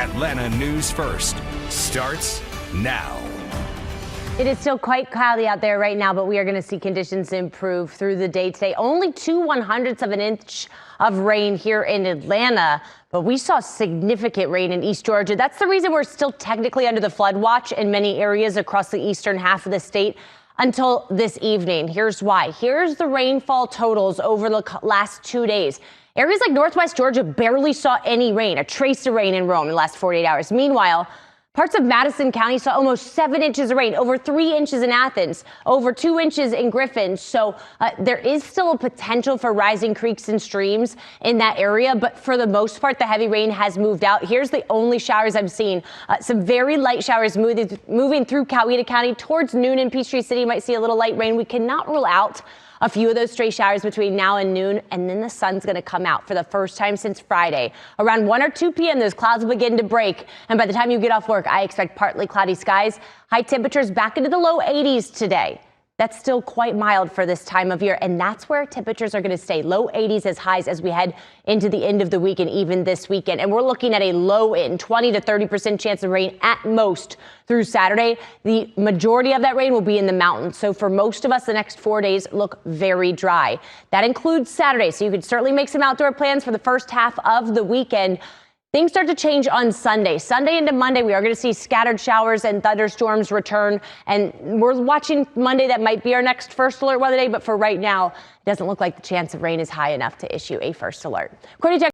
Atlanta News First starts now. It is still quite cloudy out there right now, but we are going to see conditions improve through the day today. Only 2/100ths of an inch of rain here in Atlanta, but we saw significant rain in East Georgia. That's the reason we're still technically under the flood watch in many areas across the eastern half of the state until this evening. Here's why. Here's the rainfall totals over the last 2 days. Areas like Northwest Georgia barely saw any rain, a trace of rain in Rome in the last 48 hours. Meanwhile, parts of Madison County saw almost 7 inches of rain, over 3 inches in Athens, over 2 inches in Griffin. So there is still a potential for rising creeks and streams in that area. But for the most part, the heavy rain has moved out. Here's the only showers I'm seeing. Some very light showers moving through Coweta County towards noon in Peachtree City. You might see a little light rain. We cannot rule out a few of those stray showers between now and noon, and then the sun's going to come out for the first time since Friday. Around 1 or 2 p.m., those clouds will begin to break, and by the time you get off work, I expect partly cloudy skies. High temperatures back into the low 80s today. That's still quite mild for this time of year, and that's where temperatures are going to stay. Low 80s as highs as we head into the end of the week and even this weekend. And we're looking at a low end, 20 to 30% chance of rain at most through Saturday. The majority of that rain will be in the mountains. So for most of us, the next 4 days look very dry. That includes Saturday, so you could certainly make some outdoor plans for the first half of the weekend. Things start to change on Sunday. Sunday into Monday, we are going to see scattered showers and thunderstorms return. And we're watching Monday. That might be our next first alert weather day. But for right now, it doesn't look like the chance of rain is high enough to issue a first alert. According to